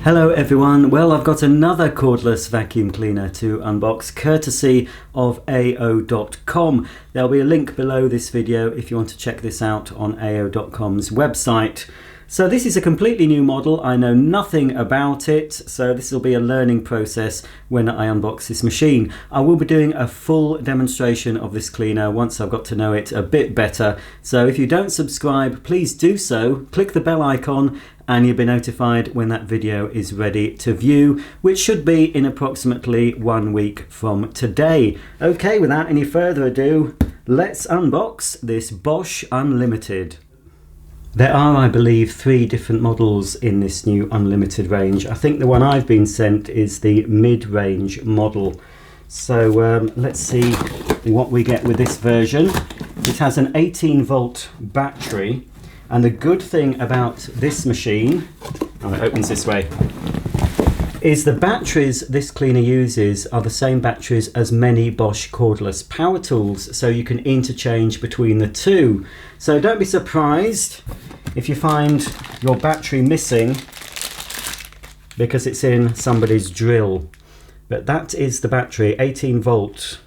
Hello everyone, well I've got another cordless vacuum cleaner to unbox courtesy of AO.com. There'll be a link below this video if you want to check this out on AO.com's website. So this is a completely new model, I know nothing about it, so this will be a learning process when I unbox this machine. I will be doing a full demonstration of this cleaner once I've got to know it a bit better. So if you don't subscribe, please do so, click the bell icon and you'll be notified when that video is ready to view, which should be in approximately 1 week from today. Okay, without any further ado, let's unbox this Bosch Unlimited. There are, I believe, 3 different models in this new Unlimited range. I think the one I've been sent is the mid-range model. So let's see what we get with this version. It has an 18-volt battery. And the good thing about this machine, oh, it opens this way, is the batteries this cleaner uses are the same batteries as many Bosch cordless power tools, so you can interchange between the two. So don't be surprised if you find your battery missing because it's in somebody's drill. But that is the battery, 18 volt.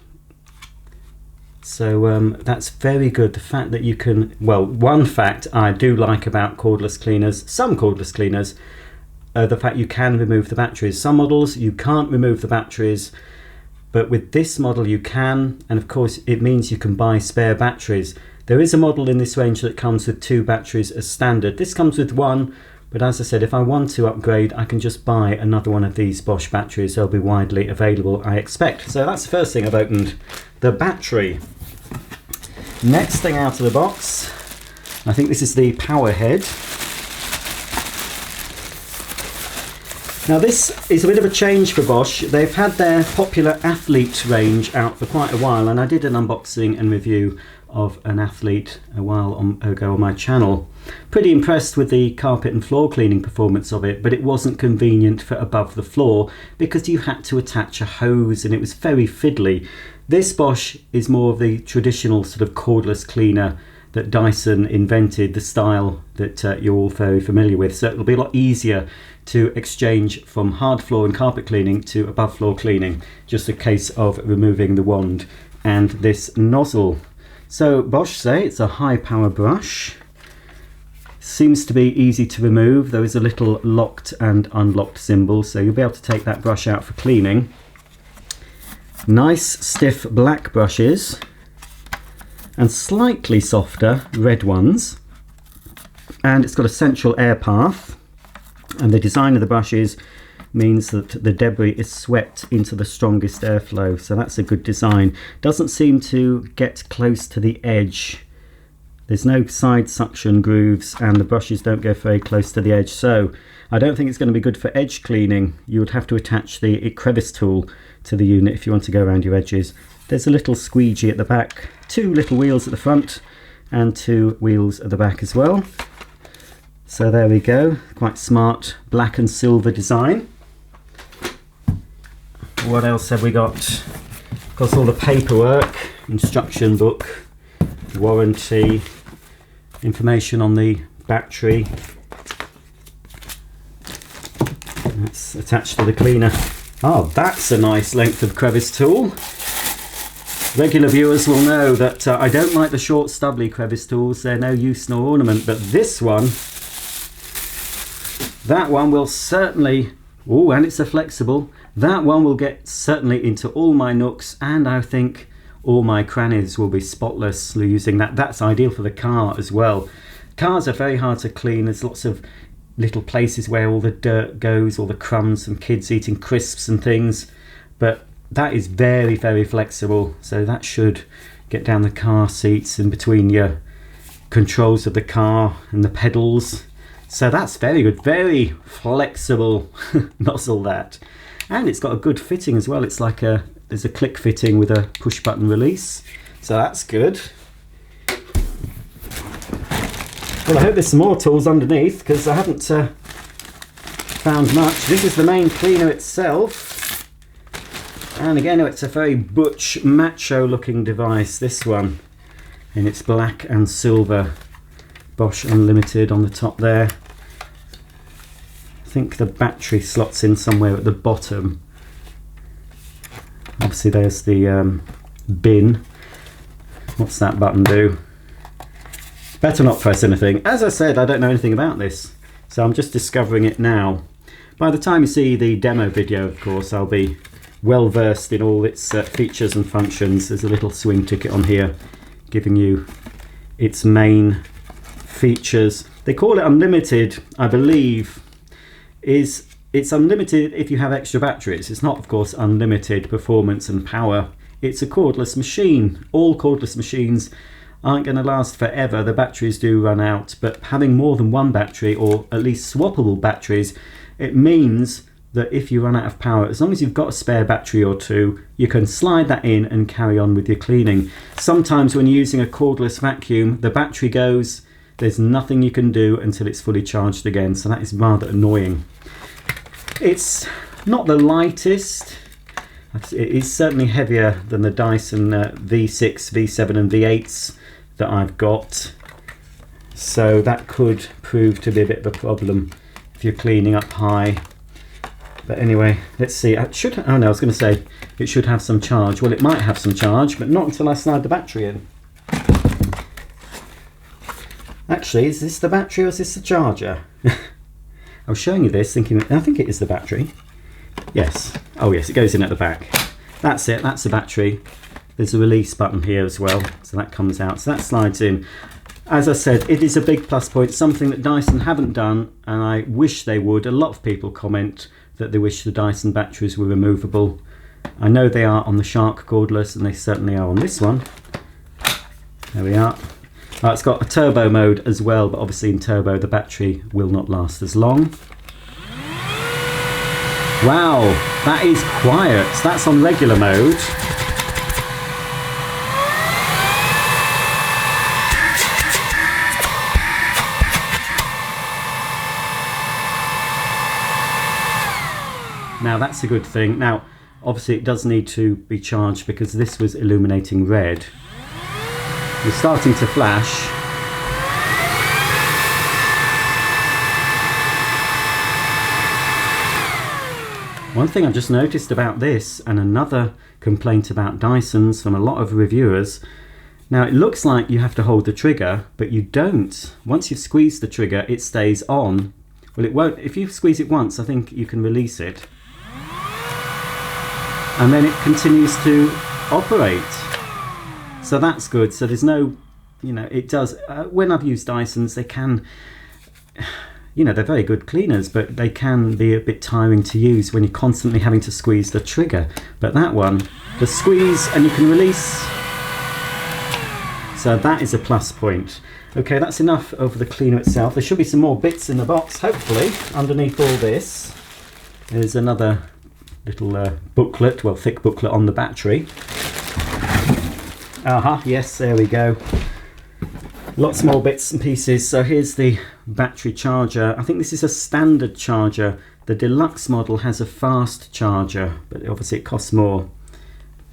So that's very good, the fact that you can, well, one fact I do like about cordless cleaners, some cordless cleaners, the fact you can remove the batteries. Some models you can't remove the batteries, but with this model you can, and of course it means you can buy spare batteries. There is a model in this range that comes with 2 batteries as standard. This comes with 1, but as I said, if I want to upgrade, I can just buy another one of these Bosch batteries. They'll be widely available, I expect. So that's the first thing I've opened, the battery. Next thing out of the box, I think this is the power head. Now this is a bit of a change for Bosch. They've had their popular Athlete range out for quite a while, and I did an unboxing and review of an Athlete a while ago on my channel. Pretty impressed with the carpet and floor cleaning performance of it, but it wasn't convenient for above the floor because you had to attach a hose and it was very fiddly. This Bosch is more of the traditional sort of cordless cleaner that Dyson invented, the style that you're all very familiar with. So it'll be a lot easier to exchange from hard floor and carpet cleaning to above floor cleaning. Just a case of removing the wand and this nozzle. So Bosch say it's a high power brush. Seems to be easy to remove. There is a little locked and unlocked symbol, so you'll be able to take that brush out for cleaning. Nice stiff black brushes and slightly softer red ones, and it's got a central air path, and the design of the brushes means that the debris is swept into the strongest airflow, so that's a good design. Doesn't seem to get close to the edge. There's no side suction grooves and the brushes don't go very close to the edge, so I don't think it's going to be good for edge cleaning. You would have to attach the crevice tool to the unit if you want to go around your edges. There's a little squeegee at the back, 2 little wheels at the front and 2 wheels at the back as well. So there we go, quite smart black and silver design. What else have we got? Of course, all the paperwork, instruction book, warranty, information on the battery. That's attached to the cleaner. Oh, that's a nice length of crevice tool. Regular viewers will know that I don't like the short stubbly crevice tools. They're no use nor ornament, but this one, that one will certainly, oh, and it's a flexible, that one will get certainly into all my nooks, and I think all my crannies will be spotless using that. That's ideal for the car as well. Cars are very hard to clean. There's lots of little places where all the dirt goes, all the crumbs from kids eating crisps and things, but that is very, very flexible, so that should get down the car seats and between your controls of the car and the pedals. So that's very good, very flexible nozzle that, and it's got a good fitting as well. It's like there's a click fitting with a push button release, so that's good. Well, I hope there's some more tools underneath because I haven't found much. This is the main cleaner itself, and again it's a very butch macho looking device, this one, and it's black and silver. Bosch Unlimited on the top there. think the battery slots in somewhere at the bottom. Obviously there's the bin. What's that button do? Better not press anything. As I said, I don't know anything about this, so I'm just discovering it now. By the time you see the demo video, of course, I'll be well versed in all its features and functions. There's a little swing ticket on here giving you its main features. They call it unlimited, I believe. It's unlimited if you have extra batteries. It's not, of course, unlimited performance and power. It's a cordless machine. All cordless machines aren't going to last forever. The batteries do run out, but having more than one battery, or at least swappable batteries, it means that if you run out of power, as long as you've got a spare battery or two, you can slide that in and carry on with your cleaning. Sometimes when you're using a cordless vacuum, the battery goes, there's nothing you can do until it's fully charged again, so that is rather annoying. It's not the lightest. It is certainly heavier than the Dyson V6, V7 and V8s that I've got, so that could prove to be a bit of a problem if you're cleaning up high. But anyway, let's see. I was going to say it should have some charge. Well, it might have some charge, but not until I slide the battery in. Actually, is this the battery or is this the charger? I was showing you this thinking, I think it is the battery. Yes. Oh yes, it goes in at the back. That's it, that's the battery. There's a release button here as well, so that comes out. So that slides in. As I said, it is a big plus point, something that Dyson haven't done, and I wish they would. A lot of people comment that they wish the Dyson batteries were removable. I know they are on the Shark cordless, and they certainly are on this one. There we are. It's got a turbo mode as well, but obviously in turbo the battery will not last as long. Wow, that is quiet. That's on regular mode. Now that's a good thing. Now obviously it does need to be charged because this was illuminating red. We're starting to flash. One thing I've just noticed about this, and another complaint about Dysons from a lot of reviewers, now it looks like you have to hold the trigger, but you don't. Once you've squeezed the trigger, it stays on. Well, it won't. If you squeeze it once, I think you can release it. And then it continues to operate. So that's good. So there's no, it does. When I've used Dysons, they can, they're very good cleaners, but they can be a bit tiring to use when you're constantly having to squeeze the trigger. But that one, the squeeze and you can release. So that is a plus point. Okay, that's enough of the cleaner itself. There should be some more bits in the box, hopefully, underneath all this. There's another little booklet, well, thick booklet on the battery. Yes, there we go. Lots more bits and pieces. So here's the battery charger. I think this is a standard charger. The deluxe model has a fast charger, but obviously it costs more.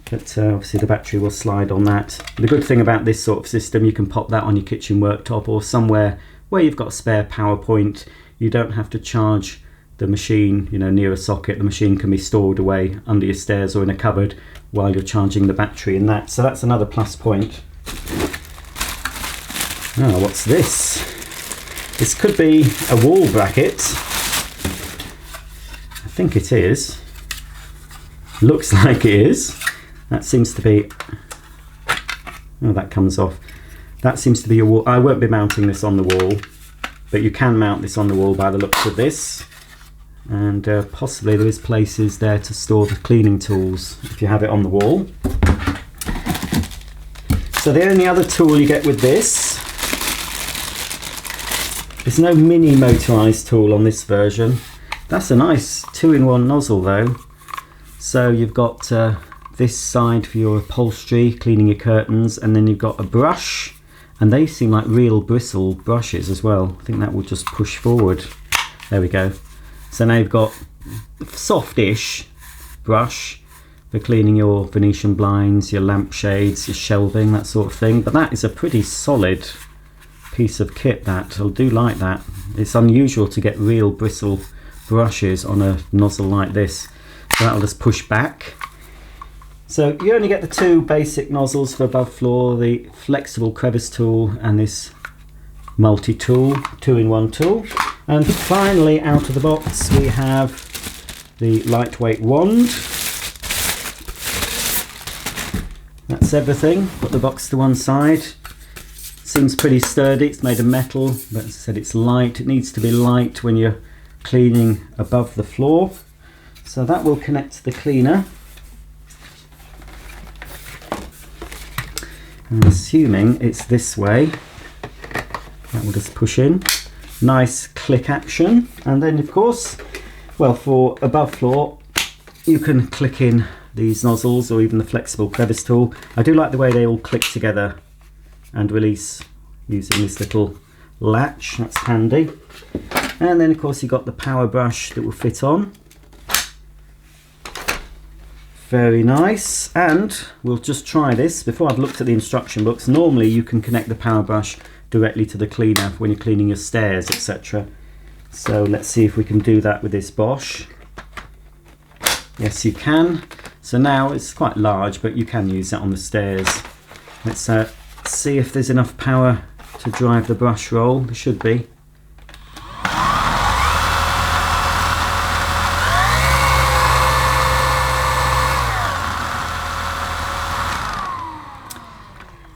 But obviously the battery will slide on that. The good thing about this sort of system, you can pop that on your kitchen worktop or somewhere where you've got a spare power point. You don't have to charge the machine, near a socket. The machine can be stored away under your stairs or in a cupboard while you're charging the battery in that. So that's another plus point. Oh, what's this? This could be a wall bracket. I think it is. Looks like it is. That seems to be... Oh, that comes off. That seems to be a wall. I won't be mounting this on the wall, but you can mount this on the wall by the looks of this. And possibly there is places there to store the cleaning tools if you have it on the wall. So the only other tool you get with this, there's no mini motorized tool on this version. That's a nice 2-in-1 nozzle though. So you've got this side for your upholstery, cleaning your curtains, and then you've got a brush, and they seem like real bristle brushes as well. I think that will just push forward. There we go. So now you've got a softish brush for cleaning your Venetian blinds, your lampshades, your shelving, that sort of thing. But that is a pretty solid piece of kit, that. I do like that. It's unusual to get real bristle brushes on a nozzle like this. So that'll just push back. So you only get the two basic nozzles for above floor, the flexible crevice tool and this multi-tool, 2-in-1 tool. And finally, out of the box, we have the lightweight wand. That's everything. Put the box to one side. Seems pretty sturdy. It's made of metal, but as I said, it's light. It needs to be light when you're cleaning above the floor. So that will connect to the cleaner. I'm assuming it's this way. That will just push in. Nice click action. And then of course, well, for above floor, you can click in these nozzles or even the flexible crevice tool. I do like the way they all click together and release using this little latch. That's handy. And then of course you've got the power brush that will fit on. Very nice. And we'll just try this before I've looked at the instruction books. Normally you can connect the power brush directly to the cleaner when you're cleaning your stairs, etc. So let's see if we can do that with this Bosch. Yes, you can. So now it's quite large, but you can use that on the stairs. Let's see if there's enough power to drive the brush roll. There should be.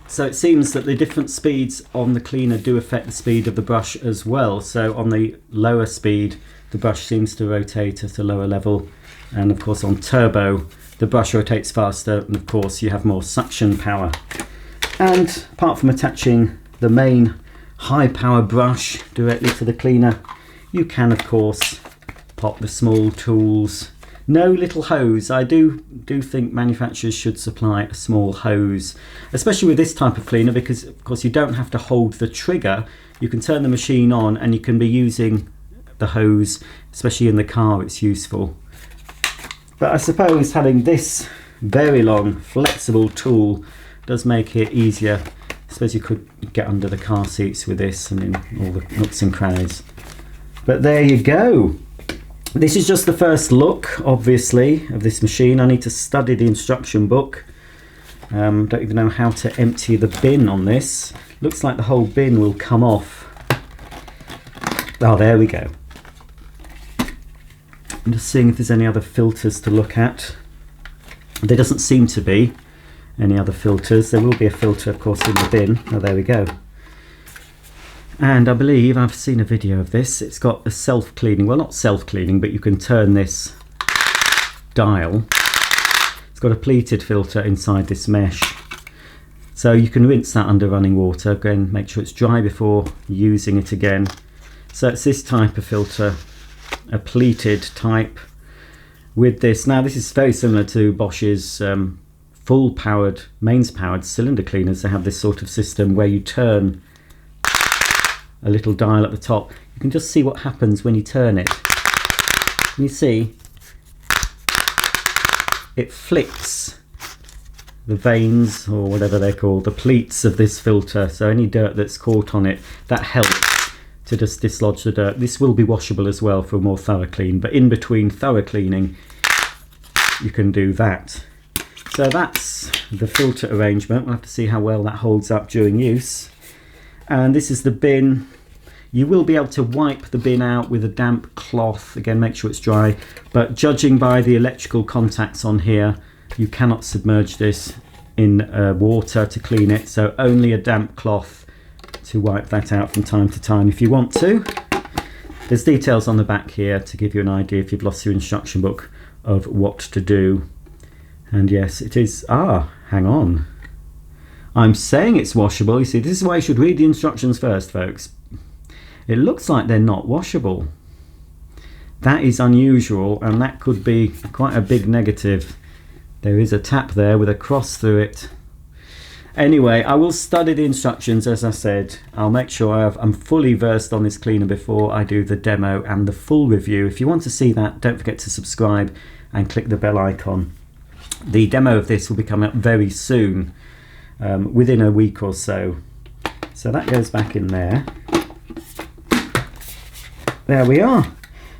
So it seems that the different speeds on the cleaner do affect the speed of the brush as well. So on the lower speed, the brush seems to rotate at a lower level. And of course on turbo, the brush rotates faster, and of course you have more suction power. And apart from attaching the main high power brush directly to the cleaner, you can of course pop the small tools. No little hose. I do think manufacturers should supply a small hose, especially with this type of cleaner, because of course you don't have to hold the trigger. You can turn the machine on and you can be using the hose, especially in the car. It's useful. But I suppose having this very long flexible tool does make it easier. I suppose you could get under the car seats with this and in all the nooks and crannies. But there you go. This is just the first look, obviously, of this machine. I need to study the instruction book. Don't even know how to empty the bin on this. Looks like the whole bin will come off. Oh, there we go. I'm just seeing if there's any other filters to look at. There doesn't seem to be any other filters. There will be a filter, of course, in the bin. Oh, there we go. And I believe I've seen a video of this. It's got a self-cleaning, well, not self-cleaning, but you can turn this dial. It's got a pleated filter inside this mesh. So you can rinse that under running water. Again, make sure it's dry before using it again. So it's this type of filter, a pleated type with this. Now this is very similar to Bosch's full powered, mains powered cylinder cleaners. They have this sort of system where you turn a little dial at the top. You can just see what happens when you turn it. And you see it flicks the vanes, or whatever they're called, the pleats of this filter. So any dirt that's caught on it, that helps to just dislodge the dirt. This will be washable as well for a more thorough clean, but in between thorough cleaning you can do that. So that's the filter arrangement. We'll have to see how well that holds up during use. And this is the bin. You will be able to wipe the bin out with a damp cloth. Again, make sure it's dry. But judging by the electrical contacts on here, you cannot submerge this in water to clean it. So only a damp cloth to wipe that out from time to time if you want to. There's details on the back here to give you an idea if you've lost your instruction book of what to do. And yes, it is. Hang on. I'm saying it's washable. You see, this is why you should read the instructions first, folks. It looks like they're not washable. That is unusual, and that could be quite a big negative. There is a tap there with a cross through it. Anyway, I will study the instructions, as I said. I'll make sure I'm fully versed on this cleaner before I do the demo and the full review. If you want to see that, don't forget to subscribe and click the bell icon. The demo of this will be coming up very soon. Within a week or so. So that goes back in there. There we are.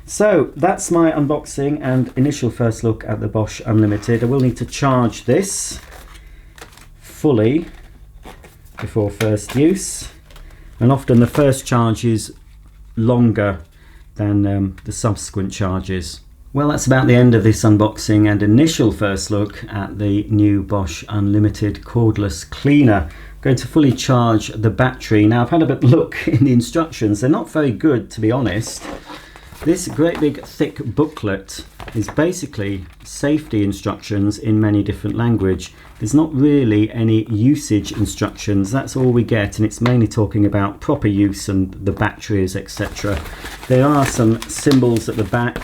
So that's my unboxing and initial first look at the Bosch Unlimited. I will need to charge this fully before first use, and often the first charge is longer than the subsequent charges. Well, that's about the end of this unboxing and initial first look at the new Bosch Unlimited cordless cleaner. I'm going to fully charge the battery. Now, I've had a bit look in the instructions. They're not very good, to be honest. This great big thick booklet is basically safety instructions in many different languages. There's not really any usage instructions. That's all we get, and it's mainly talking about proper use and the batteries, etc. There are some symbols at the back.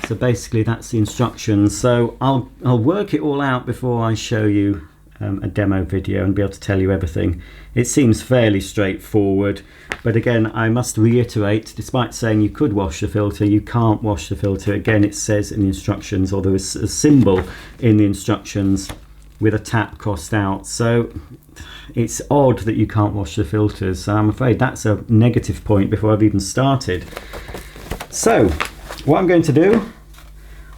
So basically that's the instructions. So I'll work it all out before I show you a demo video and be able to tell you everything. It seems fairly straightforward, but again, I must reiterate, despite saying you could wash the filter, you can't wash the filter. Again, it says in the instructions, or there is a symbol in the instructions with a tap crossed out. So it's odd that you can't wash the filters. So I'm afraid that's a negative point before I've even started. So what I'm going to do,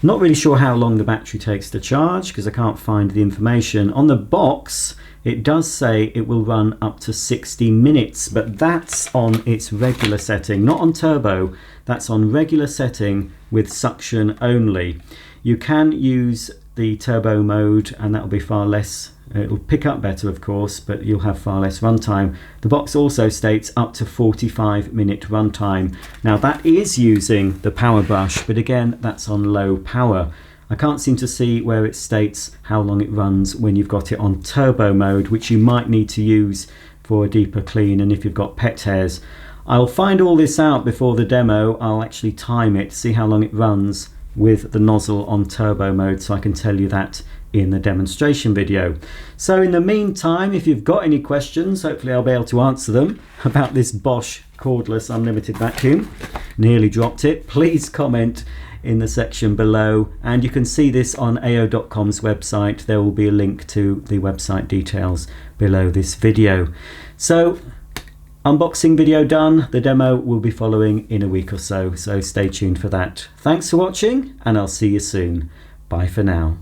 I'm not really sure how long the battery takes to charge because I can't find the information. On the box, it does say it will run up to 60 minutes, but that's on its regular setting, not on turbo. That's on regular setting with suction only. You can use the turbo mode and that will be far less. It'll pick up better, of course, but you'll have far less runtime. The box also states up to 45-minute runtime. Now that is using the power brush, but again, that's on low power. I can't seem to see where it states how long it runs when you've got it on turbo mode, which you might need to use for a deeper clean and if you've got pet hairs. I'll find all this out before the demo. I'll actually time it, see how long it runs with the nozzle on turbo mode, so I can tell you that in the demonstration video. So in the meantime, if you've got any questions, hopefully I'll be able to answer them about this Bosch cordless unlimited vacuum. Nearly dropped it. Please comment in the section below, and you can see this on AO.com's website. There will be a link to the website details below this video. So unboxing video done. The demo will be following in a week or so, so stay tuned for that. Thanks for watching, and I'll see you soon. Bye for now.